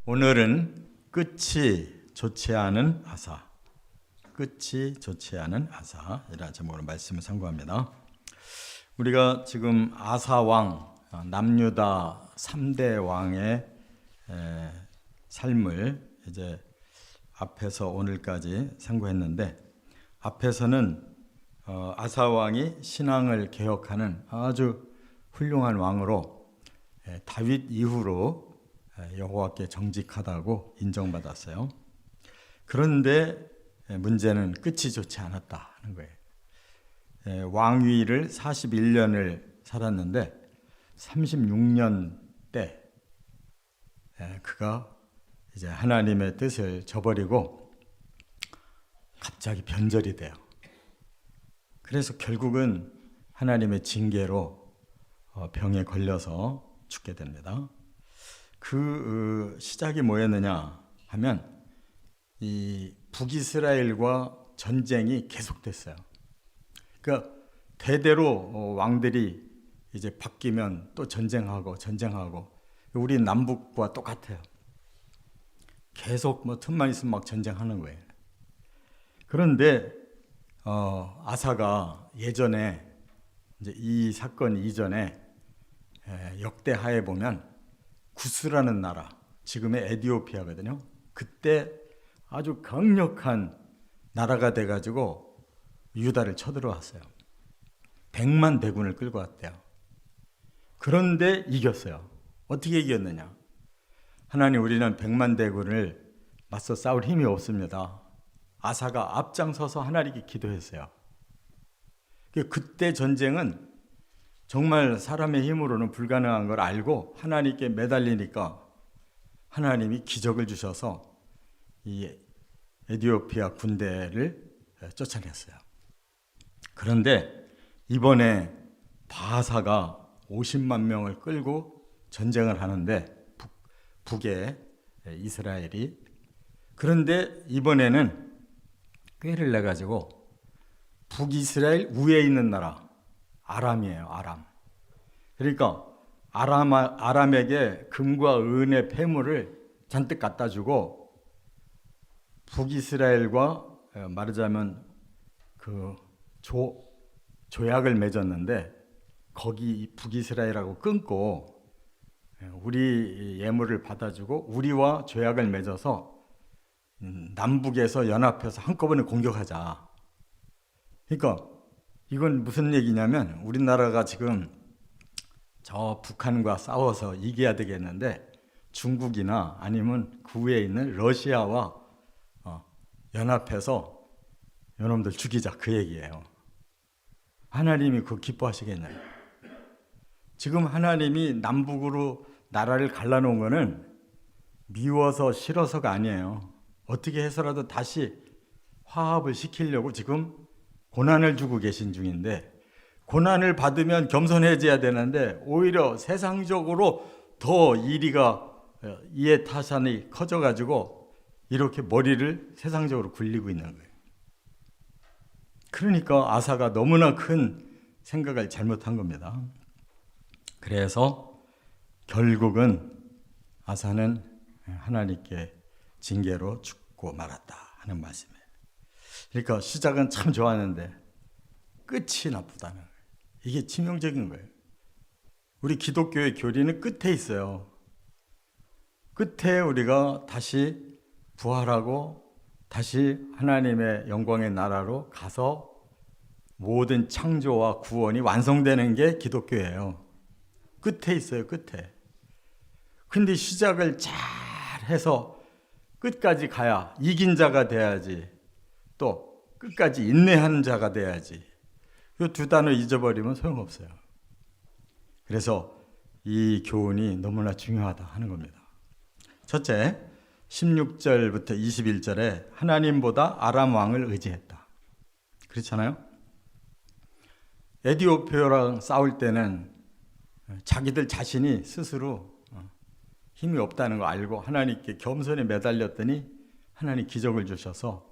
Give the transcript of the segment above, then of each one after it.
오늘은 끝이 좋지 않은 아사, 끝이 좋지 않은 아사 이라는 제목으로 말씀을 상고합니다. 우리가 지금 아사 왕, 남유다 3대 왕의 삶을 이제 앞에서 오늘까지 상고했는데, 앞에서는 아사 왕이 신앙을 개혁하는 아주 훌륭한 왕으로 다윗 이후로 여호와께 정직하다고 인정받았어요. 그런데 문제는 끝이 좋지 않았다는 거예요. 왕위를 41년을 살았는데 36년 때 그가 이제 하나님의 뜻을 저버리고 갑자기 변절이 돼요. 그래서 결국은 하나님의 징계로 병에 걸려서 죽게 됩니다. 그 시작이 뭐였느냐 하면 이 북이스라엘과 전쟁이 계속됐어요. 그러니까 대대로 왕들이 이제 바뀌면 또 전쟁하고 우리 남북과 똑같아요. 계속 틈만 있으면 막 전쟁하는 거예요. 그런데 아사가 예전에 이제 이 사건 이전에 역대하에 보면 구스라는 나라, 지금의 에티오피아거든요. 그때 아주 강력한 나라가 돼가지고 유다를 쳐들어왔어요. 100만 대군을 끌고 왔대요. 그런데 이겼어요. 어떻게 이겼느냐? 하나님, 우리는 100만 대군을 맞서 싸울 힘이 없습니다. 아사가 앞장서서 하나님께 기도했어요. 그때 전쟁은 정말 사람의 힘으로는 불가능한 걸 알고 하나님께 매달리니까 하나님이 기적을 주셔서 이 에티오피아 군대를 쫓아냈어요. 그런데 이번에 바사가 50만 명을 끌고 전쟁을 하는데 북에 이스라엘이, 그런데 이번에는 꾀를 내가지고 북이스라엘 위에 있는 나라 아람이에요. 아람. 그러니까 아람에게 금과 은의 폐물을 잔뜩 갖다 주고 북이스라엘과 말하자면 그 조약을 맺었는데, 거기 북이스라엘하고 끊고 우리 예물을 받아주고 우리와 조약을 맺어서 남북에서 연합해서 한꺼번에 공격하자. 그러니까 이건 무슨 얘기냐면 우리나라가 지금 저 북한과 싸워서 이겨야 되겠는데 중국이나 아니면 그 위에 있는 러시아와 연합해서 요놈들 죽이자, 그 얘기예요. 하나님이 그거 기뻐하시겠나요? 지금 하나님이 남북으로 나라를 갈라놓은 거는 미워서 싫어서가 아니에요. 어떻게 해서라도 다시 화합을 시키려고 지금 고난을 주고 계신 중인데, 고난을 받으면 겸손해져야 되는데 오히려 세상적으로 더 이해 타산이 커져가지고 이렇게 머리를 세상적으로 굴리고 있는 거예요. 그러니까 아사가 너무나 큰 생각을 잘못한 겁니다. 그래서 결국은 아사는 하나님께 징계로 죽고 말았다 하는 말씀이에요. 그러니까 시작은 참 좋았는데 끝이 나쁘다는 거예요. 이게 치명적인 거예요. 우리 기독교의 교리는 끝에 있어요. 끝에 우리가 다시 부활하고 다시 하나님의 영광의 나라로 가서 모든 창조와 구원이 완성되는 게 기독교예요. 끝에 있어요, 끝에. 근데 시작을 잘 해서 끝까지 가야 이긴 자가 돼야지, 또 끝까지 인내하는 자가 돼야지. 이 두 단어 잊어버리면 소용없어요. 그래서 이 교훈이 너무나 중요하다 하는 겁니다. 첫째, 16절부터 21절에 하나님보다 아람 왕을 의지했다. 그렇잖아요? 에티오피아랑 싸울 때는 자기들 자신이 스스로 힘이 없다는 거 알고 하나님께 겸손히 매달렸더니 하나님 기적을 주셔서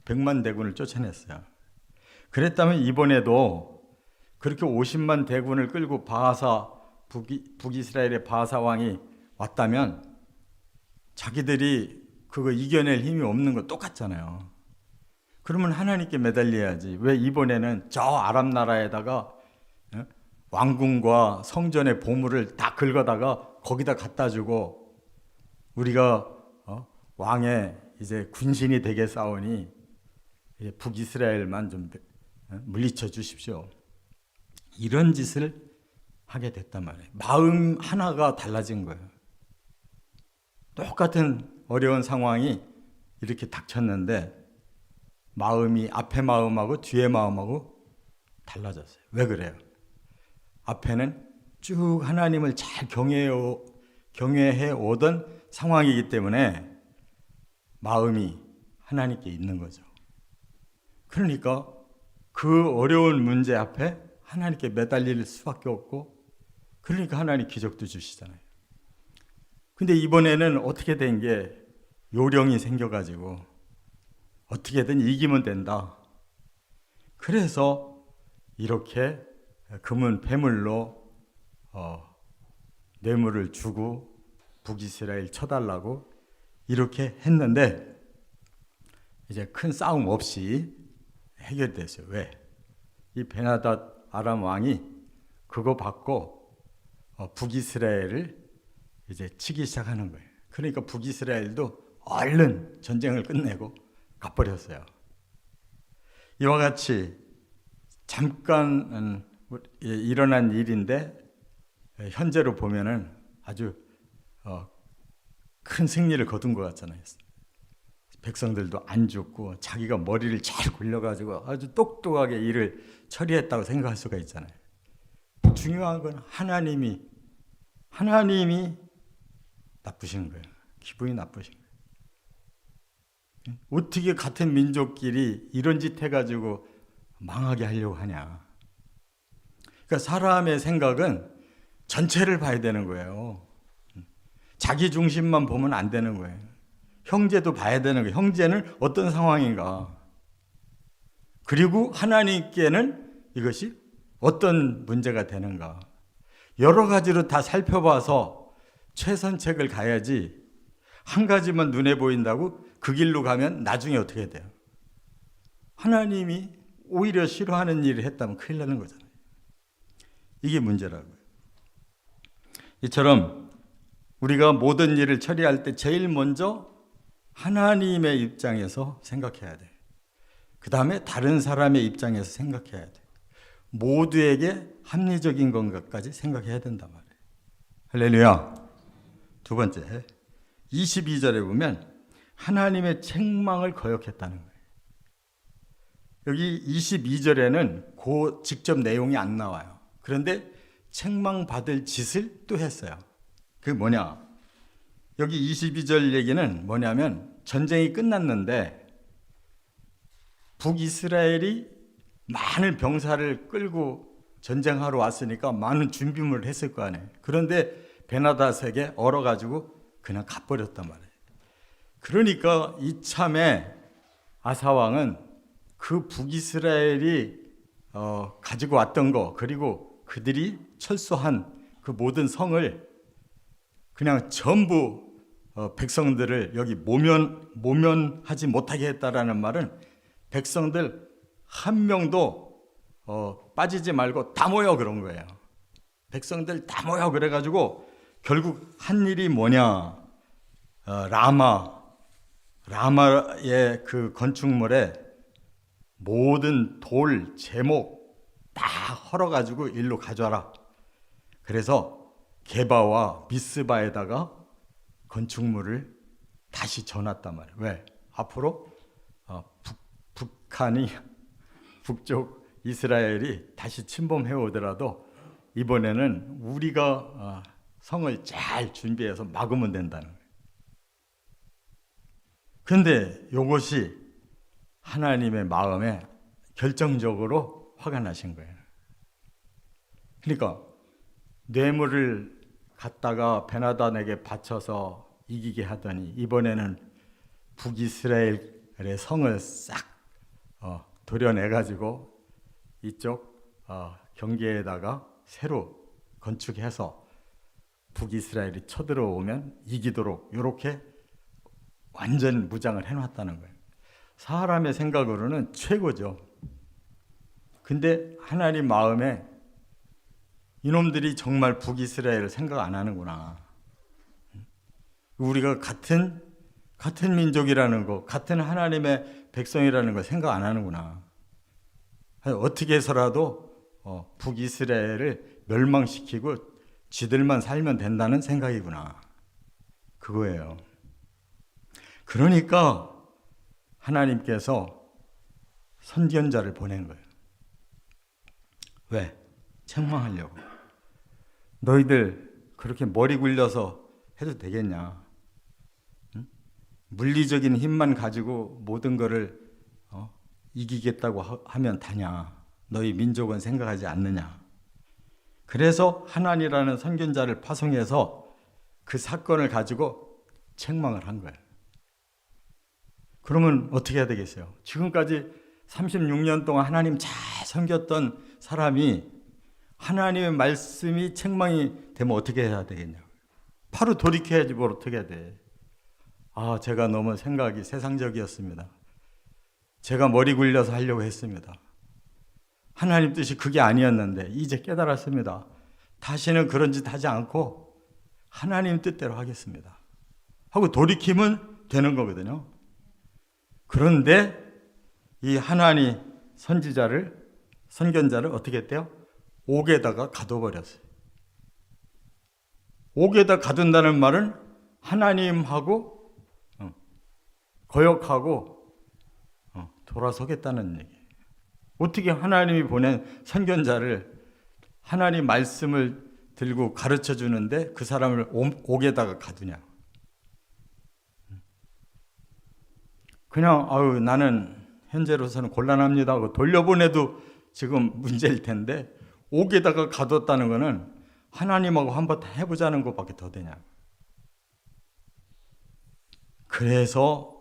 100만 대군을 쫓아냈어요. 그랬다면 이번에도 그렇게 50만 대군을 끌고 북이스라엘의 바사 왕이 왔다면 자기들이 그거 이겨낼 힘이 없는 거 똑같잖아요. 그러면 하나님께 매달려야지. 왜 이번에는 저 아람 나라에다가 왕궁과 성전의 보물을 다 긁어다가 거기다 갖다 주고 우리가 왕의 이제 군신이 되게 싸우니 북이스라엘만 좀 물리쳐 주십시오. 이런 짓을 하게 됐단 말이에요. 마음 하나가 달라진 거예요. 똑같은 어려운 상황이 이렇게 닥쳤는데 마음이 앞에 마음하고 뒤에 마음하고 달라졌어요. 왜 그래요? 앞에는 쭉 하나님을 잘 경외해 오던 상황이기 때문에 마음이 하나님께 있는 거죠. 그러니까 그 어려운 문제 앞에 하나님께 매달릴 수밖에 없고, 그러니까 하나님 기적도 주시잖아요. 근데 이번에는 어떻게 된 게 요령이 생겨가지고 어떻게든 이기면 된다. 그래서 이렇게 금은 패물로 뇌물을 주고 북이스라엘 쳐달라고 이렇게 했는데 이제 큰 싸움 없이 해결됐어요. 왜? 이 베나닷 아람 왕이 그거 받고 북이스라엘을 이제 치기 시작하는 거예요. 그러니까 북이스라엘도 얼른 전쟁을 끝내고 가버렸어요. 이와 같이 잠깐 일어난 일인데 현재로 보면은 아주 큰 승리를 거둔 것 같잖아요. 백성들도 안 죽고 자기가 머리를 잘 굴려가지고 아주 똑똑하게 일을 처리했다고 생각할 수가 있잖아요. 중요한 건 하나님이 나쁘신 거예요. 기분이 나쁘신 거예요. 어떻게 같은 민족끼리 이런 짓 해가지고 망하게 하려고 하냐. 그러니까 사람의 생각은 전체를 봐야 되는 거예요. 자기 중심만 보면 안 되는 거예요. 형제도 봐야 되는 거예요. 형제는 어떤 상황인가. 그리고 하나님께는 이것이 어떤 문제가 되는가. 여러 가지로 다 살펴봐서 최선책을 가야지 한 가지만 눈에 보인다고 그 길로 가면 나중에 어떻게 돼요? 하나님이 오히려 싫어하는 일을 했다면 큰일 나는 거잖아요. 이게 문제라고요. 이처럼 우리가 모든 일을 처리할 때 제일 먼저 하나님의 입장에서 생각해야 돼요. 그 다음에 다른 사람의 입장에서 생각해야 돼요. 모두에게 합리적인 것까지 생각해야 된단 말이에요. 할렐루야. 두 번째, 22절에 보면 하나님의 책망을 거역했다는 거예요. 여기 22절에는 그 직접 내용이 안 나와요. 그런데 책망받을 짓을 또 했어요. 그게 뭐냐? 여기 22절 얘기는 뭐냐면 전쟁이 끝났는데 북이스라엘이 많은 병사를 끌고 전쟁하러 왔으니까 많은 준비물을 했을 거 아니에요. 그런데 베나닷에게 얼어가지고 그냥 가버렸단 말이에요. 그러니까 이참에 아사왕은 그 북이스라엘이 가지고 왔던 거, 그리고 그들이 철수한 그 모든 성을 그냥 전부 백성들을 여기 모면하지 못하게 했다라는 말은 백성들 한 명도 빠지지 말고 다 모여 그런 거예요. 백성들 다 모여 그래가지고 결국 한 일이 뭐냐? 라마의 그 건축물에 모든 돌, 제목 다 헐어가지고 일로 가져와라. 그래서 게바와 미스바에다가 건축물을 다시 져놨단 말이에요. 왜? 앞으로 북한이 북쪽 이스라엘이 다시 침범해 오더라도 이번에는 우리가 성을 잘 준비해서 막으면 된다는 거예요. 그런데 이것이 하나님의 마음에 결정적으로 화가 나신 거예요. 그러니까 뇌물을 갖다가 베나닷에게 바쳐서 이기게 하더니 이번에는 북이스라엘의 성을 싹 도려내가지고 이쪽 경계에다가 새로 건축해서 북이스라엘이 쳐들어오면 이기도록 이렇게 완전 무장을 해놨다는 거예요. 사람의 생각으로는 최고죠. 근데 하나님 마음에 이놈들이 정말 북이스라엘을 생각 안 하는구나. 우리가 같은 민족이라는 거, 같은 하나님의 백성이라는 걸 생각 안 하는구나. 어떻게 해서라도 북이스라엘을 멸망시키고 쥐들만 살면 된다는 생각이구나. 그거예요. 그러니까 하나님께서 선지자를 보낸 거예요. 왜? 책망하려고. 너희들 그렇게 머리 굴려서 해도 되겠냐? 응? 물리적인 힘만 가지고 모든 것을 이기겠다고 하면 다냐? 너희 민족은 생각하지 않느냐? 그래서 하나님이라는 선견자를 파송해서 그 사건을 가지고 책망을 한 거예요. 그러면 어떻게 해야 되겠어요? 지금까지 36년 동안 하나님 잘 섬겼던 사람이 하나님의 말씀이 책망이 되면 어떻게 해야 되겠냐고. 바로 돌이켜야지 뭘 어떻게 해야 돼. 제가 너무 생각이 세상적이었습니다. 제가 머리 굴려서 하려고 했습니다. 하나님 뜻이 그게 아니었는데 이제 깨달았습니다. 다시는 그런 짓 하지 않고 하나님 뜻대로 하겠습니다. 하고 돌이키면 되는 거거든요. 그런데 이 하나님 선견자를 어떻게 했대요? 옥에다가 가둬버렸어요. 옥에다 가둔다는 말은 하나님하고 거역하고 돌아서겠다는 얘기예요. 어떻게 하나님이 보낸 선견자를 하나님 말씀을 들고 가르쳐 주는데 그 사람을 옥에다가 가두냐. 그냥 나는 현재로서는 곤란합니다 하고 돌려보내도 지금 문제일 텐데 옥에다가 가뒀다는 거는 하나님하고 한번 해보자는 것밖에 더 되냐. 그래서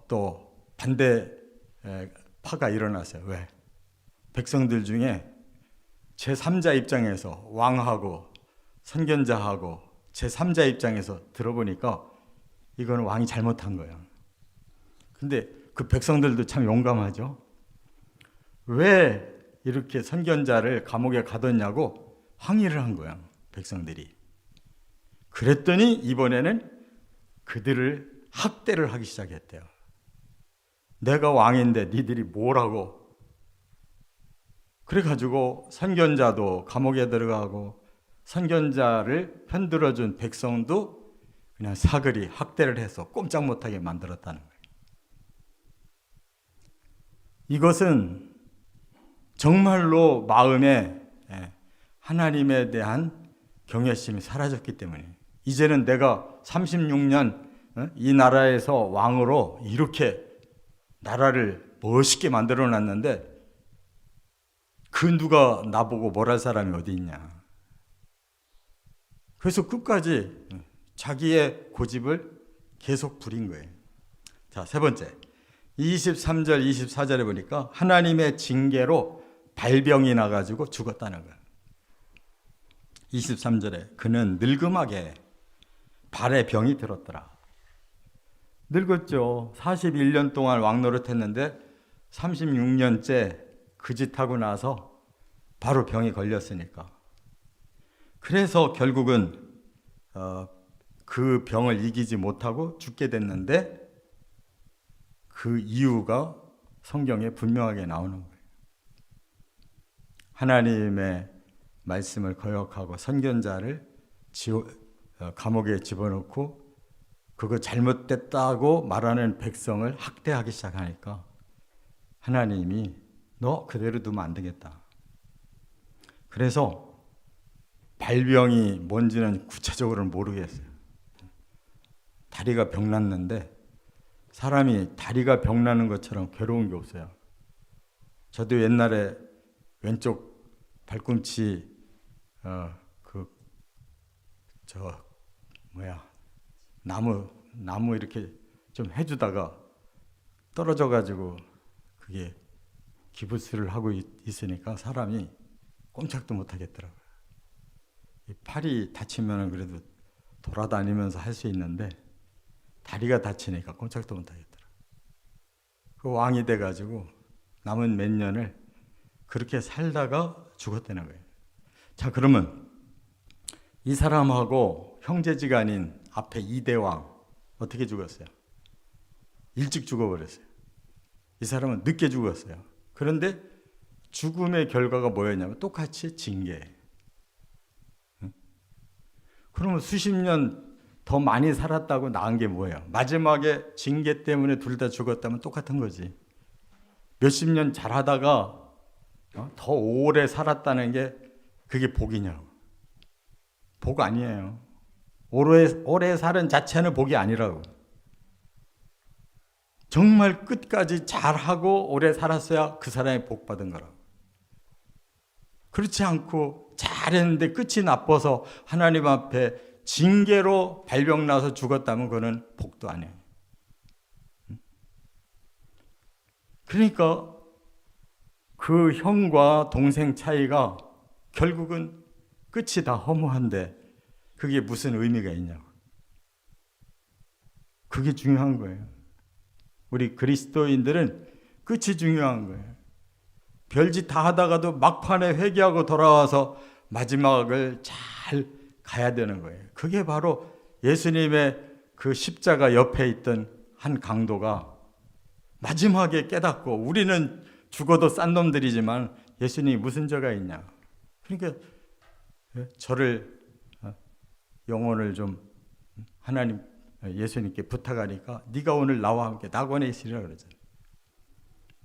또 반대파가 일어났어요. 왜? 백성들 중에 제3자 입장에서 왕하고 선견자하고 제3자 입장에서 들어보니까 이거는 왕이 잘못한 거예요. 근데 그 백성들도 참 용감하죠. 왜 이렇게 선견자를 감옥에 가뒀냐고 항의를 한 거야, 백성들이. 그랬더니 이번에는 그들을 학대를 하기 시작했대요. 내가 왕인데 니들이 뭐라고. 그래가지고 선견자도 감옥에 들어가고 선견자를 편들어준 백성도 그냥 사글이 학대를 해서 꼼짝 못하게 만들었다는 거예요. 이것은 정말로 마음에 하나님에 대한 경외심이 사라졌기 때문에 이제는 내가 36년 이 나라에서 왕으로 이렇게 나라를 멋있게 만들어 놨는데 그 누가 나보고 뭘 할 사람이 어디 있냐. 그래서 끝까지 자기의 고집을 계속 부린 거예요. 자, 세 번째. 23절, 24절에 보니까 하나님의 징계로 발병이 나가지고 죽었다는 거예요. 23절에 그는 늙음하게 발에 병이 들었더라. 늙었죠. 41년 동안 왕노릇했는데 36년째 그 짓하고 나서 바로 병이 걸렸으니까. 그래서 결국은 그 병을 이기지 못하고 죽게 됐는데 그 이유가 성경에 분명하게 나오는 거예요. 하나님의 말씀을 거역하고 선견자를 감옥에 집어넣고 그거 잘못됐다고 말하는 백성을 학대하기 시작하니까 하나님이 너 그대로 두면 안 되겠다. 그래서 발병이 뭔지는 구체적으로는 모르겠어요. 다리가 병났는데 사람이 다리가 병나는 것처럼 괴로운 게 없어요. 저도 옛날에 왼쪽 발꿈치 나무 이렇게 좀 해주다가 떨어져가지고 그게 기부스를 하고 있으니까 사람이 꼼짝도 못 하겠더라고요. 이 팔이 다치면 그래도 돌아다니면서 할 수 있는데 다리가 다치니까 꼼짝도 못하겠더라. 그 왕이 돼가지고 남은 몇 년을 그렇게 살다가 죽었다는 거예요. 자, 그러면 이 사람하고 형제지간인 앞에 2대 왕 어떻게 죽었어요? 일찍 죽어버렸어요. 이 사람은 늦게 죽었어요. 그런데 죽음의 결과가 뭐였냐면 똑같이 징계. 그러면 수십 년 더 많이 살았다고 나은 게 뭐예요? 마지막에 징계 때문에 둘 다 죽었다면 똑같은 거지. 몇십 년 잘하다가 더 오래 살았다는 게 그게 복이냐고. 복 아니에요. 오래 사는 자체는 복이 아니라고. 정말 끝까지 잘하고 오래 살았어야 그 사람이 복 받은 거라고. 그렇지 않고 잘했는데 끝이 나빠서 하나님 앞에 징계로 발병나서 죽었다면 그거는 복도 아니에요. 그러니까 그 형과 동생 차이가 결국은 끝이 다 허무한데 그게 무슨 의미가 있냐고. 그게 중요한 거예요. 우리 그리스도인들은 끝이 중요한 거예요. 별짓 다 하다가도 막판에 회개하고 돌아와서 마지막을 잘 가야 되는 거예요. 그게 바로 예수님의 그 십자가 옆에 있던 한 강도가 마지막에 깨닫고, 우리는 죽어도 싼 놈들이지만 예수님이 무슨 죄가 있냐. 그러니까 저를 영혼을 좀 하나님 예수님께 부탁하니까 네가 오늘 나와 함께 낙원에 있으리라 그러잖아요.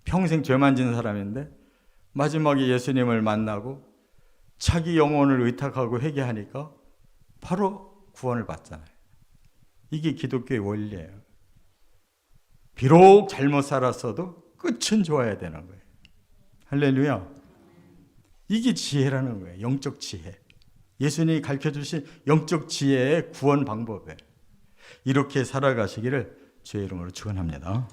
평생 죄만 진 사람인데 마지막에 예수님을 만나고 자기 영혼을 의탁하고 회개하니까 바로 구원을 받잖아요. 이게 기독교의 원리예요. 비록 잘못 살았어도 끝은 좋아야 되는 거예요. 할렐루야. 이게 지혜라는 거예요. 영적 지혜. 예수님이 가르쳐주신 영적 지혜의 구원 방법이에요. 이렇게 살아가시기를 주의 이름으로 축원합니다.